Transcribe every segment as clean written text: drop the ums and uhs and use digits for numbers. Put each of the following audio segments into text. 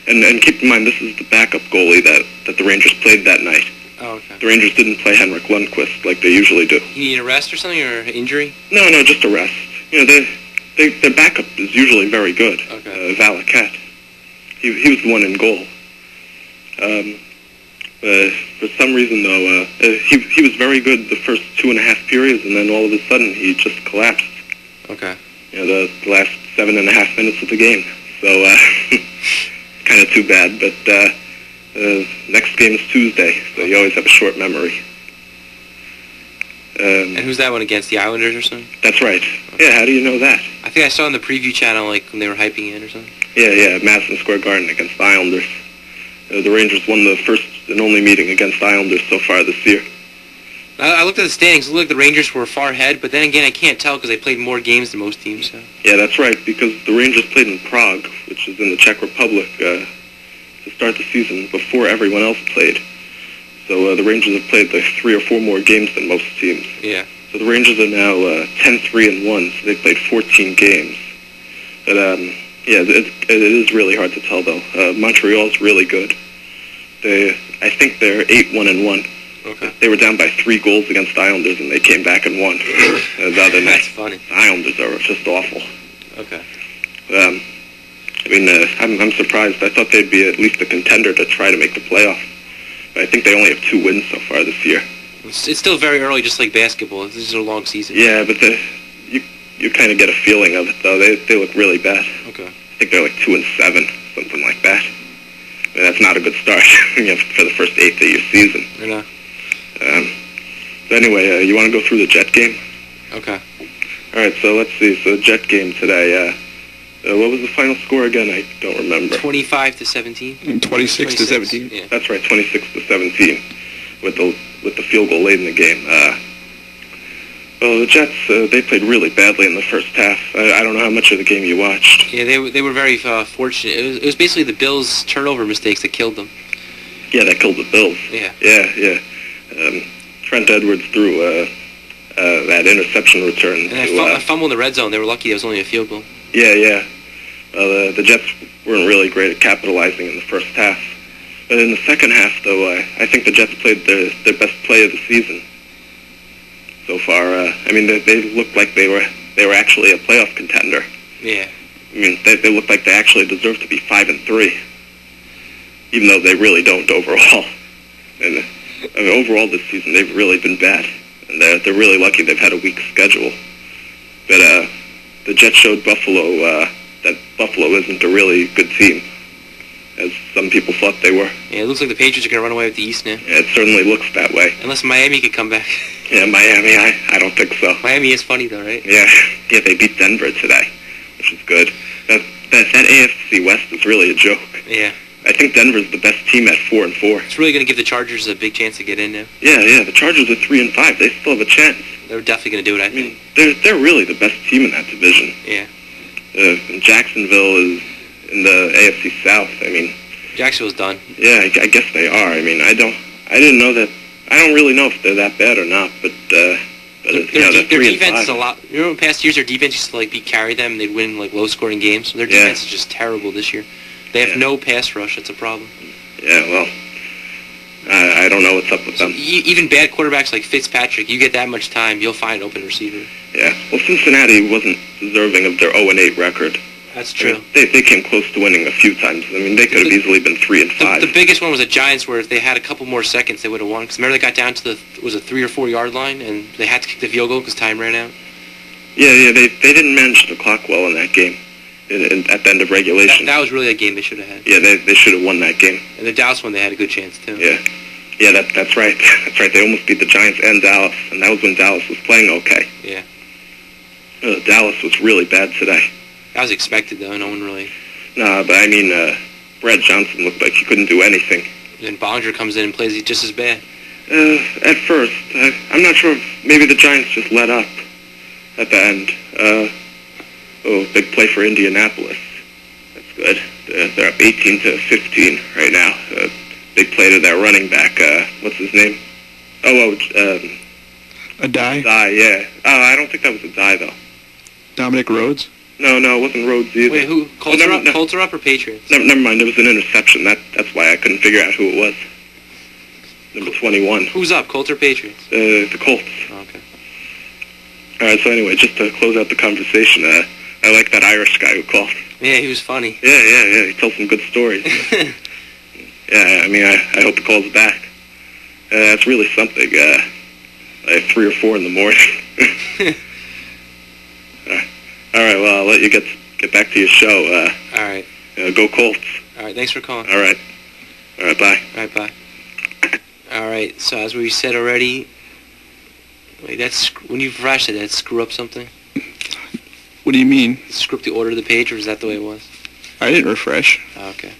And keep in mind, this is the backup goalie that the Rangers played that night. Oh, okay. The Rangers didn't play Henrik Lundqvist like they usually do. You need a rest or something, or injury? No, just a rest. You know, their backup is usually very good. Okay. Valakat. He was the one in goal. For some reason, though, he was very good the first 2.5 periods, and then all of a sudden he just collapsed. Okay. You know, the last 7.5 minutes of the game. So, kind of too bad, but next game is Tuesday, so you always have a short memory. And who's that one against, the Islanders or something? That's right. Okay. Yeah, how do you know that? I think I saw on the preview channel, like, when they were hyping it or something. Yeah, Madison Square Garden against the Islanders. The Rangers won the first and only meeting against the Islanders so far this year. I looked at the standings. It looked like the Rangers were far ahead, but then again, I can't tell because they played more games than most teams. So. Yeah, that's right, because the Rangers played in Prague, which is in the Czech Republic, to start the season before everyone else played. So the Rangers have played like 3 or 4 more games than most teams. Yeah. So the Rangers are now 10-3-1, so they played 14 games. But yeah, it is really hard to tell though. Montreal's really good. I think they're 8-1-1. Okay. They were down by 3 goals against the Islanders, and they came back and won the other night. That's funny. The Islanders are just awful. Okay. I mean, I'm surprised. I thought they'd be at least a contender to try to make the playoffs. But I think they only have 2 wins so far this year. It's still very early, just like basketball. This is a long season. Yeah, but you kind of get a feeling of it, though. They look really bad. Okay. I think they're like 2-7, something like that. I mean, that's not a good start for the first 8th of your season. I know. So anyway, you want to go through the Jet game? Okay. All right, so let's see. So the Jet game today, what was the final score again? I don't remember. 25-17? 26-17. Yeah. That's right, 26-17 with the field goal late in the game. Well, the Jets, they played really badly in the first half. I don't know how much of the game you watched. Yeah, they were very fortunate. It was basically the Bills' turnover mistakes that killed them. Yeah, that killed the Bills. Yeah. Yeah. Trent Edwards threw that interception return. And I fumbled in the red zone. They were lucky it was only a field goal. Yeah. The Jets weren't really great at capitalizing in the first half. But in the second half, though, I think the Jets played their best play of the season so far. I mean, they looked like they were actually a playoff contender. Yeah. I mean, they looked like they actually deserved to be 5-3, even though they really don't overall. And I mean, overall this season, they've really been bad, and they're really lucky they've had a weak schedule. But the Jets showed Buffalo that Buffalo isn't a really good team, as some people thought they were. Yeah, it looks like the Patriots are going to run away with the East now. Yeah, it certainly looks that way. Unless Miami could come back. Yeah, Miami, I don't think so. Miami is funny, though, right? Yeah, they beat Denver today, which is good. That AFC West is really a joke. Yeah. I think Denver's the best team at 4-4. It's really going to give the Chargers a big chance to get in now. Yeah, the Chargers are 3-5. They still have a chance. They're definitely going to do it, I think. They're really the best team in that division. Yeah. Jacksonville is in the AFC South. I mean, Jacksonville's done. Yeah, I guess they are. I mean, I didn't know that. I don't really know if they're that bad or not, but they're their defense is a lot. You know, in past years, their defense used to like carry them, and they'd win like low-scoring games. Their defense is just terrible this year. They have no pass rush. That's a problem. Yeah, well, I don't know what's up with them. Even bad quarterbacks like Fitzpatrick, you get that much time, you'll find an open receiver. Yeah. Well, Cincinnati wasn't deserving of their 0-8 record. That's true. I mean, they came close to winning a few times. I mean, they could have easily been 3-5. The biggest one was the Giants, where if they had a couple more seconds, they would have won. Because remember, they got down to the 3 or 4 yard line, and they had to kick the field goal because time ran out. Yeah, they didn't manage the clock well in that game. At the end of regulation. That was really a game they should have had. Yeah, they should have won that game. And the Dallas one, they had a good chance, too. Yeah, that's right. That's right. They almost beat the Giants and Dallas, and that was when Dallas was playing okay. Yeah. Dallas was really bad today. That was expected, though. No one really... Nah, but I mean, Brad Johnson looked like he couldn't do anything. And Bollinger comes in and plays just as bad. At first. I'm not sure if maybe the Giants just let up at the end. Big play for Indianapolis. That's good. They're up 18-15 right now. Big play to their running back. What's his name? A die? Die, yeah. I don't think that was a die, though. Dominic Rhodes? No, it wasn't Rhodes either. Wait, who? Colts are up or Patriots? Never mind, it was an interception. That's why I couldn't figure out who it was. Number 21. Who's up, Colts or Patriots? The Colts. Oh, okay. All right, so anyway, just to close out the conversation, I like that Irish guy who called. Yeah, he was funny. Yeah, he tells some good stories. Yeah, I mean, I hope he calls back. That's really something. Like 3 or 4 in the morning. All right, well, I'll let you get back to your show. All right. Go Colts. All right, thanks for calling. All right, bye. All right, bye. All right, so as we said already, wait, when you refresh it, did that screw up something? What do you mean? Screw up the order of the page, or is that the way it was? I didn't refresh. Oh, okay.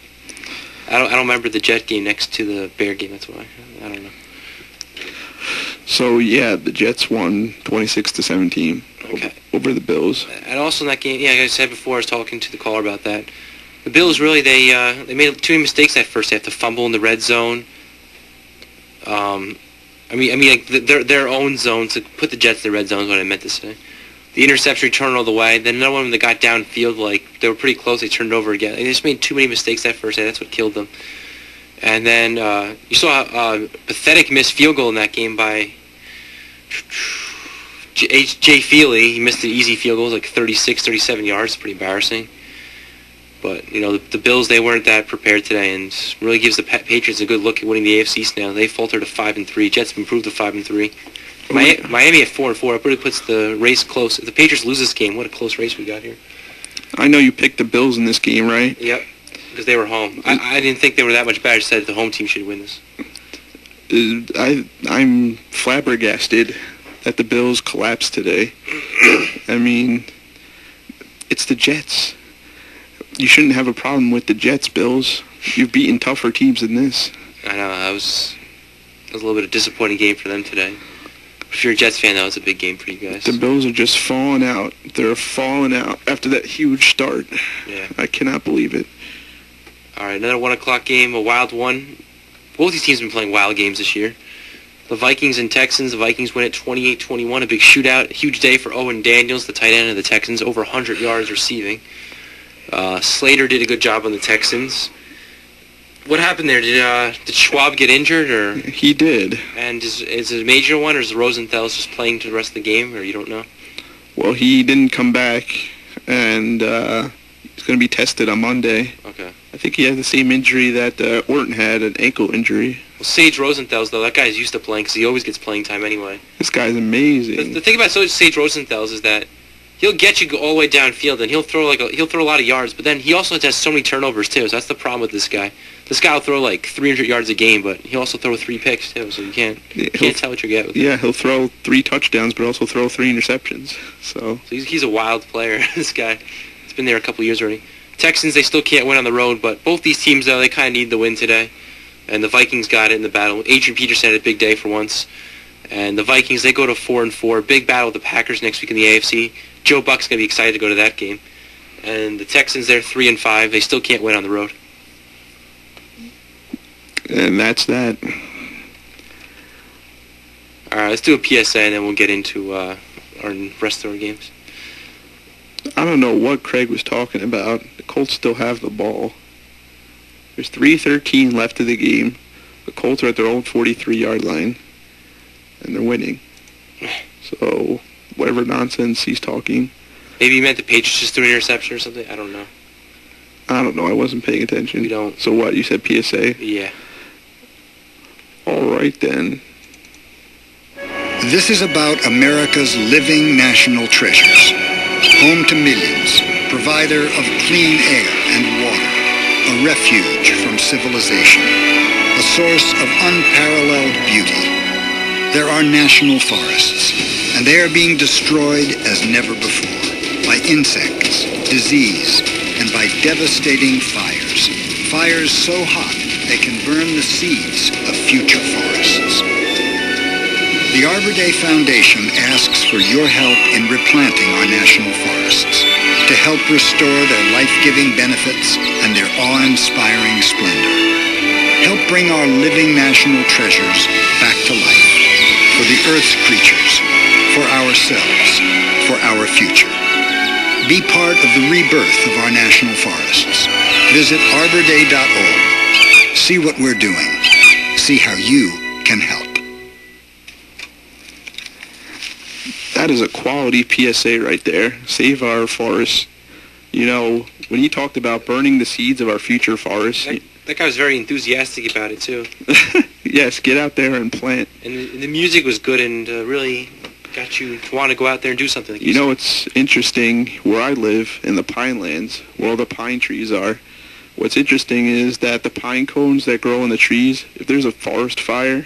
I don't remember the Jet game next to the Bear game, that's why. I don't know. So, yeah, the Jets won 26-17 over the Bills. And also in that game, like I said before, I was talking to the caller about that. The Bills really, they made too many mistakes that first half. The fumble in the red zone. Like their own zone, to put the Jets in the red zone is what I meant to say. The interception return all the way. Then another one when they got downfield, like they were pretty close, they turned it over again. They just made too many mistakes that first half. That's what killed them. And then you saw a pathetic missed field goal in that game by Jay Feely. He missed an easy field goal, like 36, 37 yards. Pretty embarrassing. But, the Bills, they weren't that prepared today, and really gives the Patriots a good look at winning the AFC East now. They faltered to 5-3. Jets have improved to 5-3. Miami at 4-4. It really puts the race close. If the Patriots lose this game, what a close race we got here. I know you picked the Bills in this game, right? Yep, because they were home. I didn't think they were that much better. I just said the home team should win this. I'm flabbergasted that the Bills collapsed today. I mean, it's the Jets. You shouldn't have a problem with the Jets, Bills. You've beaten tougher teams than this. I know. That was a little bit of a disappointing game for them today. If you're a Jets fan, that was a big game for you guys. The Bills are just falling out. They're falling out after that huge start. Yeah. I cannot believe it. All right, another 1 o'clock game, a wild one. Both these teams have been playing wild games this year. The Vikings and Texans. The Vikings win at 28-21. A big shootout. A huge day for Owen Daniels, the tight end of the Texans. Over 100 yards receiving. Slater did a good job on the Texans. What happened there? Did Schwab get injured, or he did? And is it a major one, or is Rosenthal's just playing to the rest of the game, or you don't know? Well, he didn't come back, and he's going to be tested on Monday. Okay. I think he had the same injury that Orton had, an ankle injury. Well, Sage Rosenthal's, though, that guy's used to playing because he always gets playing time anyway. This guy's amazing. The thing about Sage Rosenthal's is that he'll get you all the way downfield, and he'll throw a lot of yards, but then he also has so many turnovers too. So that's the problem with this guy. This guy will throw like 300 yards a game, but he'll also throw 3 picks too. So you can't tell what you get with him. Yeah, he'll throw 3 touchdowns, but also throw 3 interceptions. So he's a wild player. This guy, he's been there a couple years already. Texans, they still can't win on the road, but both these teams though, they kind of need the win today. And the Vikings got it in the battle. Adrian Peterson had a big day for once. And the Vikings, they go to 4-4. Big battle with the Packers next week in the AFC. Joe Buck's going to be excited to go to that game. And the Texans, they're 3-5. They still can't win on the road. And that's that. All right, let's do a PSA, and then we'll get into our rest of our games. I don't know what Craig was talking about. The Colts still have the ball. There's 3:13 left of the game. The Colts are at their own 43-yard line, and they're winning. So whatever nonsense he's talking. Maybe he meant the Patriots just threw an interception or something. I don't know. I wasn't paying attention. We don't. So what, you said PSA? Yeah. All right, then. This is about America's living national treasures. Home to millions, provider of clean air and water, a refuge from civilization, a source of unparalleled beauty. There are national forests, and they are being destroyed as never before by insects, disease, and by devastating fires. Fires so hot they can burn the seeds of future forests. The Arbor Day Foundation asks for your help in replanting our national forests to help restore their life-giving benefits and their awe-inspiring splendor. Help bring our living national treasures back to life for the Earth's creatures, for ourselves, for our future. Be part of the rebirth of our national forests. Visit arborday.org. See what we're doing. See how you can help. That is a quality PSA right there. Save our forests. You know, when he talked about burning the seeds of our future forests. That guy was very enthusiastic about it, too. Yes, get out there and plant. And the music was good and really got you to want to go out there and do something like You know, it's interesting, where I live, in the Pinelands, where all the pine trees are, what's interesting is that the pine cones that grow in the trees, if there's a forest fire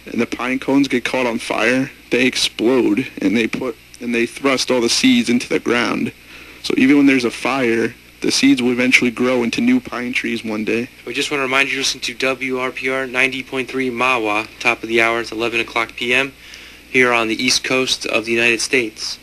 and the pine cones get caught on fire, they explode and they thrust all the seeds into the ground. So even when there's a fire, the seeds will eventually grow into new pine trees one day. We just want to remind you to listen to WRPR 90.3 Mahwah, top of the hour. It's 11 o'clock p.m. here on the east coast of the United States.